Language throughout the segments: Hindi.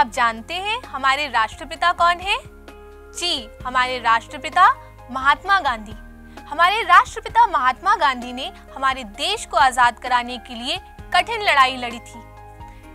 आप जानते हैं हमारे राष्ट्रपिता कौन है? जी, हमारे राष्ट्रपिता महात्मा गांधी। हमारे राष्ट्रपिता महात्मा गांधी ने हमारे देश को आजाद कराने के लिए कठिन लड़ाई लड़ी थी।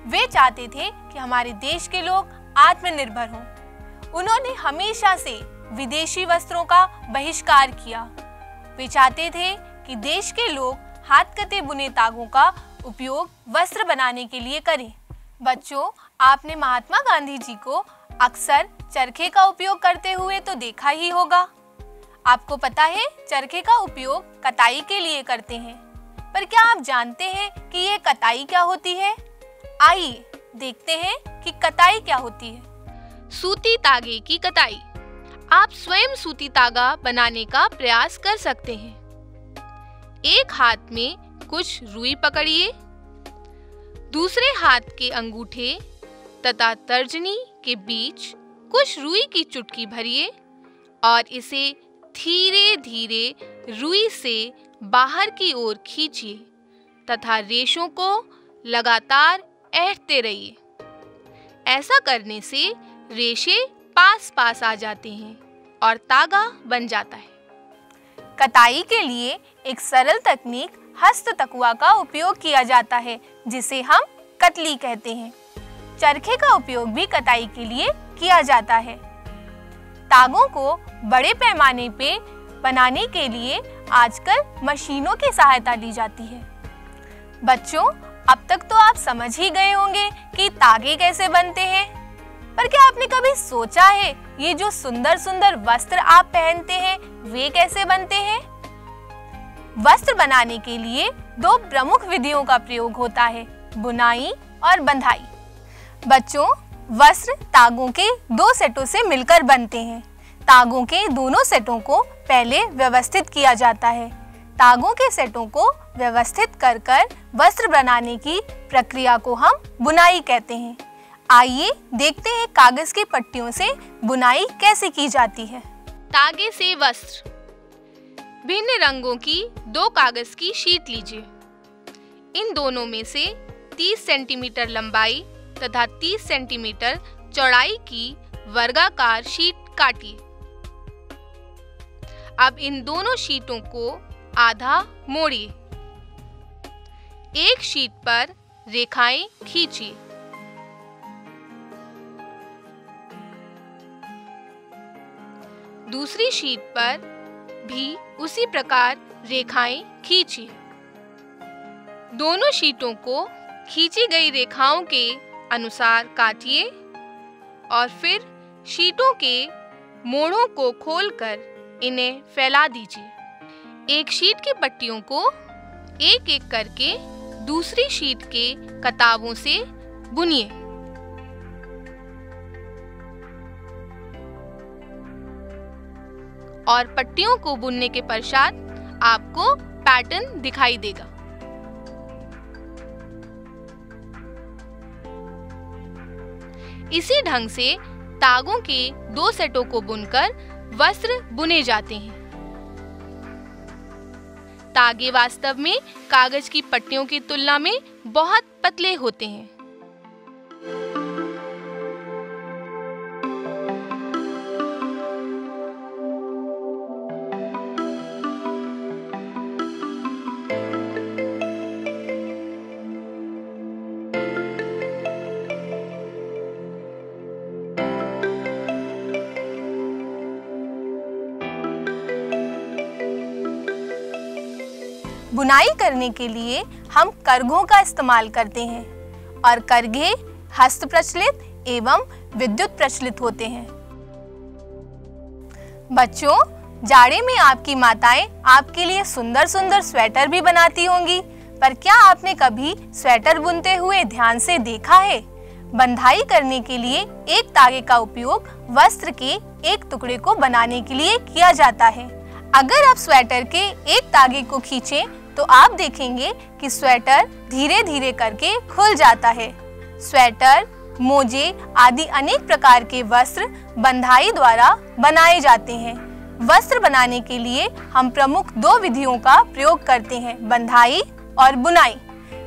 वे चाहते थे कि हमारे देश के लोग आत्मनिर्भर हों। उन्होंने हमेशा से विदेशी वस्त्रों का बहिष्कार किया। वे चाहते थे कि देश के लोग हाथ कते बुने तागों का उपयोग वस्त्र बनाने के लिए करें। बच्चों, आपने महात्मा गांधी जी को अक्सर चरखे का उपयोग करते हुए तो देखा ही होगा। आपको पता है चरखे का उपयोग कताई के लिए करते हैं, पर क्या आप जानते हैं कि ये कताई क्या होती है? आइए देखते हैं कि कताई क्या होती है। सूती तागे की कताई। आप स्वयं सूती तागा बनाने का प्रयास कर सकते हैं। एक हाथ में कुछ रुई पकड़िए, दूसरे हाथ के अंगूठे तथा तर्जनी के बीच कुछ रुई की चुटकी भरिए और इसे धीरे धीरे रुई से बाहर की ओर खींचिए तथा रेशों को लगातार ऐंठते रहिए। ऐसा करने से रेशे पास पास आ जाते हैं और तागा बन जाता है। कताई के लिए एक सरल तकनीक हस्त तकुआ का उपयोग किया जाता है, जिसे हम कतली कहते हैं। चरखे का उपयोग भी कताई के लिए किया जाता है। तागों को बड़े पैमाने पे बनाने के लिए आजकल मशीनों की सहायता ली जाती है। बच्चों, अब तक तो आप समझ ही गए होंगे कि तागे कैसे बनते हैं, पर क्या आपने कभी सोचा है ये जो सुंदर सुंदर वस्त्र आप पहनते हैं वे कैसे बनते हैं? वस्त्र बनाने के लिए दो प्रमुख विधियों का प्रयोग होता है, बुनाई और बंधाई। बच्चों, वस्त्र तागों के दो सेटों से मिलकर बनते हैं। तागों के दोनों सेटों को पहले व्यवस्थित किया जाता है। तागों के सेटों को व्यवस्थित कर वस्त्र बनाने की प्रक्रिया को हम बुनाई कहते हैं। आइए देखते हैं कागज की पट्टियों से बुनाई कैसे की जाती है। तागे से वस्त्र। भिन्न रंगों की दो कागज की शीट लीजिए। इन दोनों में से 30 सेंटीमीटर लंबाई तथा 30 सेंटीमीटर चौड़ाई की वर्गाकार शीट काटिए। अब इन दोनों शीटों को आधा मोड़िए। एक शीट पर रेखाएं खींचिए। दूसरी शीट पर भी उसी प्रकार रेखाएं खींचिए। दोनों शीटों को खींची गई रेखाओं के अनुसार काटिए और फिर शीटों के मोड़ों को खोलकर इन्हें फैला दीजिए। एक शीट की पट्टियों को एक एक करके दूसरी शीट के कताबों से बुनिए। और पट्टियों को बुनने के पश्चात आपको पैटर्न दिखाई देगा। इसी ढंग से तागों के दो सेटों को बुनकर वस्त्र बुने जाते हैं। तागे वास्तव में कागज की पट्टियों की तुलना में बहुत पतले होते हैं। बुनाई करने के लिए हम करघों का इस्तेमाल करते हैं और करघे हस्त प्रचलित एवं विद्युत प्रचलित होते हैं। बच्चों, जाड़े में आपकी माताएं आपके लिए सुंदर सुंदर स्वेटर भी बनाती होंगी, पर क्या आपने कभी स्वेटर बुनते हुए ध्यान से देखा है? बंधाई करने के लिए एक तागे का उपयोग वस्त्र के एक टुकड़े को बनाने के लिए किया जाता है। अगर आप स्वेटर के एक तागे को खींचें तो आप देखेंगे कि स्वेटर धीरे धीरे करके खुल जाता है। स्वेटर, मोजे आदि अनेक प्रकार के वस्त्र बंधाई द्वारा बनाए जाते हैं। वस्त्र बनाने के लिए हम प्रमुख दो विधियों का प्रयोग करते हैं, बंधाई और बुनाई।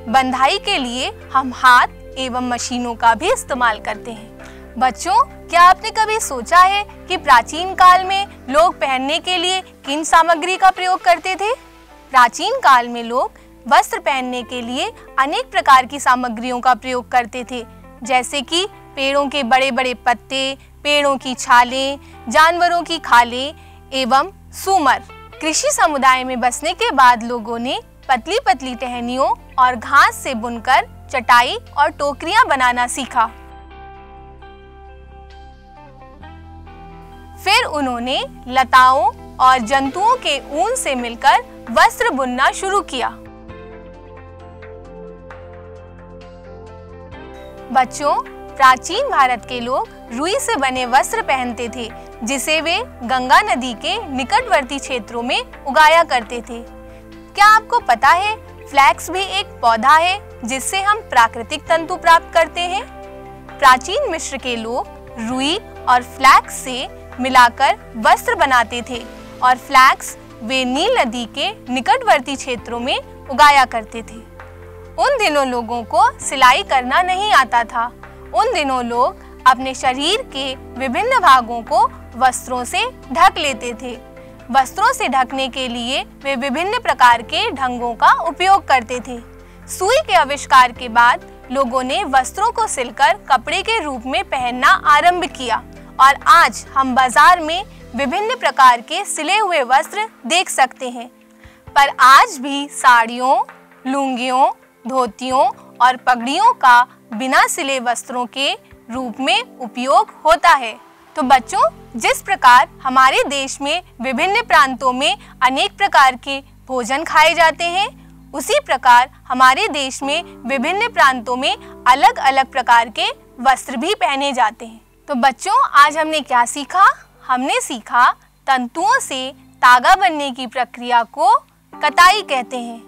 बंधाई के लिए हम हाथ एवं मशीनों का भी इस्तेमाल करते हैं। बच्चों, क्या आपने कभी सोचा है कि प्राचीन काल में लोग पहनने के लिए किन सामग्री का प्रयोग करते थे? प्राचीन काल में लोग वस्त्र पहनने के लिए अनेक प्रकार की सामग्रियों का प्रयोग करते थे, जैसे कि पेड़ों के बड़े बड़े पत्ते, पेड़ों की छालें, जानवरों की खालें एवं सूमर। कृषि समुदाय में बसने के बाद लोगों ने पतली पतली टहनियों और घास से बुनकर चटाई और टोकरियां बनाना सीखा। फिर उन्होंने लताओं और जंतुओं के ऊन से मिलकर वस्त्र बुनना शुरू किया। बच्चों, प्राचीन भारत के लोग रुई से बने वस्त्र पहनते थे, जिसे वे गंगा नदी के निकटवर्ती क्षेत्रों में उगाया करते थे। क्या आपको पता है, फ्लैक्स भी एक पौधा है जिससे हम प्राकृतिक तंतु प्राप्त करते हैं। प्राचीन मिस्र के लोग रुई और फ्लैक्स से मिलाकर वस्त्र बनाते थे और फ्लैक्स वे नील नदी के निकटवर्ती क्षेत्रों में उगाया करते थे। उन दिनों लोगों को सिलाई करना नहीं आता था। उन दिनों लोग अपने शरीर के विभिन्न भागों को वस्त्रों से ढक लेते थे। वस्त्रों से ढकने के लिए वे विभिन्न प्रकार के ढंगों का उपयोग करते थे। सुई के आविष्कार के बाद लोगों ने वस्त्रों को सिलकर कपड़े के रूप में पहनना आरंभ किया और आज हम बाजार में विभिन्न प्रकार के सिले हुए वस्त्र देख सकते हैं। पर आज भी साड़ियों, लुंगियों, धोतियों और पगड़ियों का बिना सिले वस्त्रों के रूप में उपयोग होता है। तो बच्चों, जिस प्रकार हमारे देश में विभिन्न प्रांतों में अनेक प्रकार के भोजन खाए जाते हैं, उसी प्रकार हमारे देश में विभिन्न प्रांतों में अलग अलग प्रकार के वस्त्र भी पहने जाते हैं। तो बच्चों, आज हमने क्या सीखा? हमने सीखा तंतुओं से तागा बनने की प्रक्रिया को कताई कहते हैं।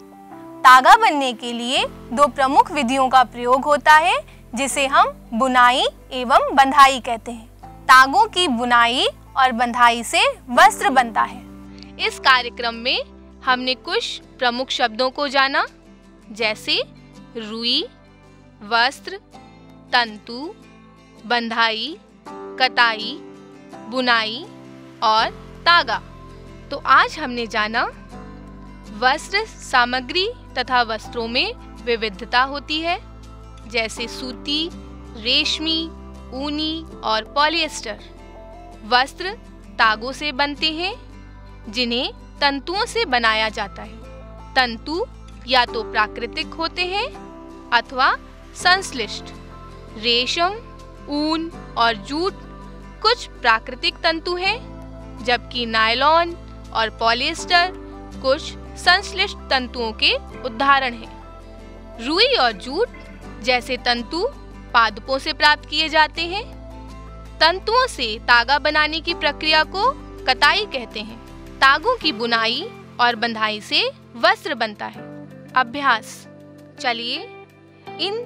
तागा बनने के लिए दो प्रमुख विधियों का प्रयोग होता है, जिसे हम बुनाई एवं बंधाई कहते हैं। तागों की बुनाई और बंधाई से वस्त्र बनता है। इस कार्यक्रम में हमने कुछ प्रमुख शब्दों को जाना, जैसे रुई, वस्त्र, तंतु, बंधाई, कताई, बुनाई और तागा। तो आज हमने जाना वस्त्र सामग्री तथा वस्त्रों में विविधता होती है, जैसे सूती, रेशमी, ऊनी और पॉलिएस्टर। वस्त्र तागों से बनते हैं, जिन्हें तंतुओं से बनाया जाता है। तंतु या तो प्राकृतिक होते हैं अथवा संश्लिष्ट। रेशम, ऊन और जूट कुछ प्राकृतिक तंतु हैं, जबकि नायलॉन और पॉलिएस्टर कुछ संश्लिष्ट तंतुओं के उदाहरण हैं। रुई और जूट जैसे तंतु पादपों से प्राप्त किए जाते हैं। तंतुओं से तागा बनाने की प्रक्रिया को कताई कहते हैं। तागों की बुनाई और बंधाई से वस्त्र बनता है। अभ्यास। चलिए इन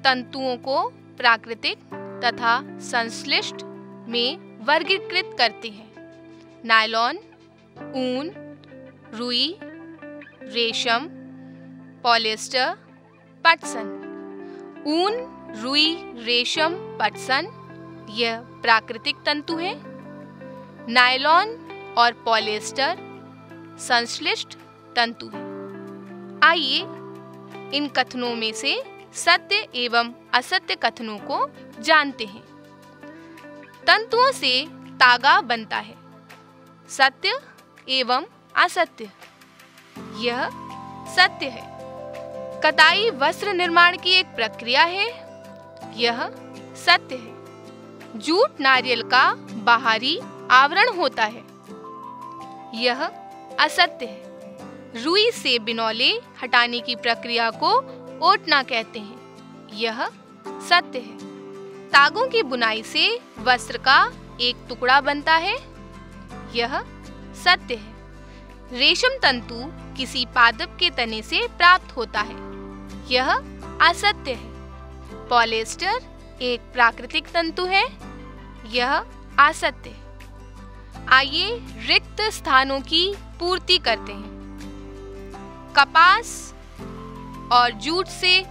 तंतुओं को प्राकृतिक तथा संश्लिष्ट में वर्गीकृत करते हैं। नायलॉन, ऊन, रुई, रेशम, पॉलिएस्टर, पटसन। ऊन, रुई, रेशम, पटसन यह प्राकृतिक तंतु है। नायलॉन और पॉलिएस्टर संश्लिष्ट तंतु है। आइए इन कथनों में से सत्य एवं असत्य कथनों को जानते हैं। तंतुओं से तागा बनता है। सत्य एवं असत्य। यह सत्य है। कताई वस्त्र निर्माण की एक प्रक्रिया है। यह सत्य है। जूट नारियल का बाहरी आवरण होता है। यह असत्य है। रुई से बिनौले हटाने की प्रक्रिया को ओटना कहते हैं। यह सत्य है। तागों की बुनाई से वस्त्र का एक टुकड़ा बनता है। यह सत्य है। रेशम तंतु किसी पादप के तने से प्राप्त होता है। यह असत्य है। पॉलिएस्टर एक प्राकृतिक तंतु है। यह असत्य है। आइए रिक्त स्थानों की पूर्ति करते हैं। कपास और जूट से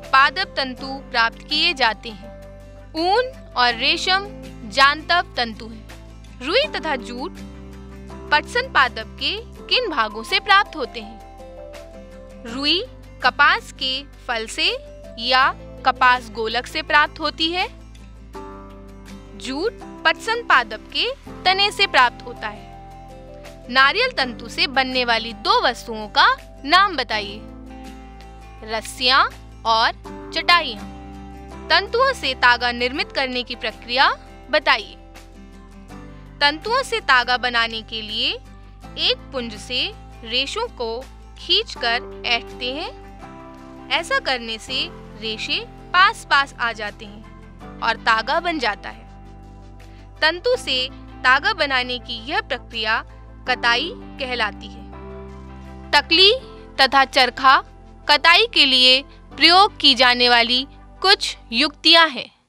पादप तंतु प्राप्त किए जाते हैं। ऊन और रेशम जांतव तंतु हैं। रुई तथा जूट पटसन पादप के किन भागों से प्राप्त होते हैं? रुई कपास के फल से या कपास गोलक से प्राप्त होती है। जूट पटसन पादप के तने से प्राप्त होता है। नारियल तंतु से बनने वाली दो वस्तुओं का नाम बताइए। रस्सियां और चटाइयां। तंतुओं से तागा निर्मित करने की प्रक्रिया बताइए। तंतुओं से तागा बनाने के लिए एक पुंज से रेशों को खींचकर ऐंठते हैं। ऐसा करने से रेशे पास पास आ जाते हैं और तागा बन जाता है। तंतु से तागा बनाने की यह प्रक्रिया कताई कहलाती है। तकली तथा चरखा कताई के लिए प्रयोग की जाने वाली कुछ युक्तियां हैं।